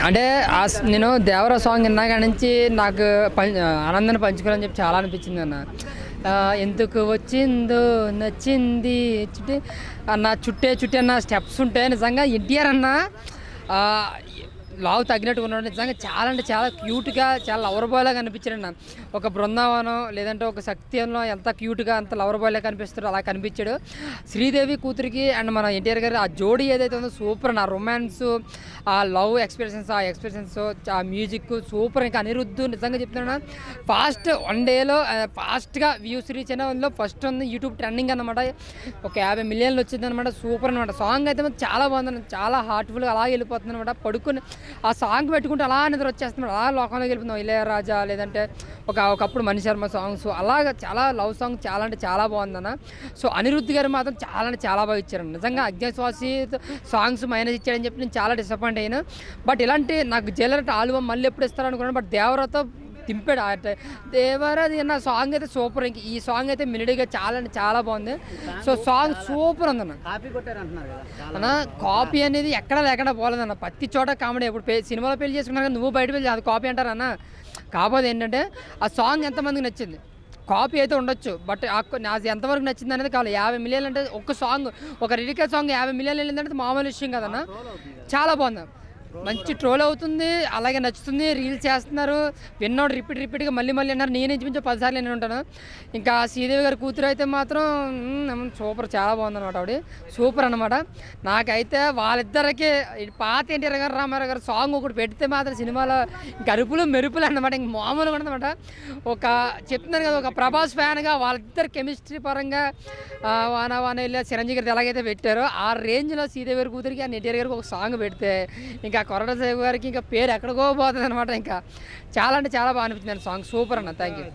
అంటే నేను దేవరా సాంగ్ విన్నాక నుంచి నాకు ఆనందాన్ని పంచుకోవాలని చెప్పి చాలా అనిపించింది అన్న. ఎందుకు వచ్చిందో నచ్చింది అన్న చుట్టే చుట్టే అన్న స్టెప్స్ ఉంటాయి నిజంగా. ఎన్టీఆర్ అన్న లావు తగ్గినట్టుగా ఉన్నాడు నిజంగా. చాలా అంటే చాలా క్యూట్గా చాలా లవర్ బాయ్ లాగా కనిపించాడు అన్న. ఒక బృందావనం లేదంటే ఒక శక్తిలో ఎంత క్యూట్గా అంత లవర్ బాయ్ లాగా కనిపిస్తాడో అలా కనిపించాడు. శ్రీదేవి కూతురికి అండ్ మన ఎన్టీఆర్ గారు ఆ జోడీ ఏదైతే ఉందో సూపర్ అన్న. రొమాన్స్, ఆ లవ్ ఎక్స్ప్రెషన్స్, ఆ మ్యూజిక్ సూపర్. ఇంకా అనిరుద్ధు నిజంగా చెప్తున్నాను ఫాస్ట్ 1 డేలో ఫాస్ట్గా వ్యూస్ రీచ్ అయిన ఫస్ట్ ఉంది యూట్యూబ్ ట్రెండింగ్ అనమాట. ఒక 50 మిలియన్లు వచ్చింది అనమాట. సూపర్ అనమాట. సాంగ్ అయితే చాలా బాగుంది, చాలా హార్ట్ఫుల్గా అలా వెళ్ళిపోతుంది అనమాట. పడుకుని ఆ సాంగ్ పెట్టుకుంటే అలా నిద్ర వచ్చేస్తున్నాడు, అలా లోకంలోకి వెళ్ళిపోతున్నాం. ఇళయరాజా లేదంటే ఒకప్పుడు మణి శర్మ సాంగ్స్ అలాగా చాలా లవ్ సాంగ్ చాలా అంటే చాలా బాగుందన్న. సో అనిరుద్ధ్ గారు మాత్రం చాలా అంటే చాలా బాగా ఇచ్చారు నిజంగా. అజ్ఞాశ్వాసి సాంగ్స్ మైనస్ ఇచ్చాడని చెప్పి నేను చాలా డిసప్పాయింట్ అయ్యాను. బట్ ఇలాంటి నాకు జైలర్ ఆల్బమ్ మళ్ళీ ఎప్పుడు ఇస్తారనుకున్నాను. బట్ దేవరాతో తింపాడు. దేవరాది అన్న సాంగ్ అయితే సూపర్. ఇంక ఈ సాంగ్ అయితే మినిడిగా చాలా అంటే చాలా బాగుంది. సో సాంగ్ సూపర్ ఉందన్న. అన్న కాపీ అనేది ఎక్కడ లేకుండా పోలేదన్న. ప్రతి చోట కామెడీ. ఇప్పుడు సినిమాలో పెళ్లి చేసుకున్నా నువ్వు బయట పెళ్లి అది కాపీ అంటారన్న. కాకపోతే ఏంటంటే ఆ సాంగ్ ఎంతమందికి నచ్చింది. కాపీ అయితే ఉండొచ్చు, బట్ నాకు ఎంతవరకు నచ్చింది అనేది కావాలి. 50 మిలియన్లు అంటే ఒక సాంగ్, ఒక లిరికల్ సాంగ్ 50 మిలియన్లు వెళ్ళిందంటే మామూలు విషయం కదన్న. చాలా బాగుంది, మంచి ట్రోల్ అవుతుంది, అలాగే నచ్చుతుంది. రీల్స్ చేస్తున్నారు, విన్నాడు రిపీట్గా మళ్ళీ అన్నారు. నేను ఇంచుమించు 10 సార్లు నేను ఉంటాను. ఇంకా శ్రీదేవి గారి కూతురు అయితే మాత్రం సూపర్, చాలా బాగుందన్నమాట. ఆవిడ సూపర్ అనమాట. నాకైతే వాళ్ళిద్దరికి పాత ఎన్టీఆర్ గారు రామారావు గారు సాంగ్ ఒకటి పెడితే మాత్రం సినిమాలో ఇంకా అరుపులు మెరుపులు అన్నమాట. ఇంక మామూలుగా ఉండదన్నమాట. ఒక చెప్తున్నాను కదా, ఒక ప్రభాస్ ఫ్యాన్గా వాళ్ళిద్దరు కెమిస్ట్రీ పరంగా వాన వెళ్ళి చిరంజీవి గారికి ఎలాగైతే పెట్టారో ఆ రేంజ్లో శ్రీదేవి గారి కూతురికి ఆ ఎన్టీఆర్ గారికి ఒక సాంగ్ పెడితే ఇంకా కొరట సాహెబ్ గారికి ఇంకా పేరు ఎక్కడికో పోతుంది అనమాట. ఇంకా చాలా అంటే చాలా బాగా అనిపించింది సాంగ్. సూపర్ అన్న. Thank you.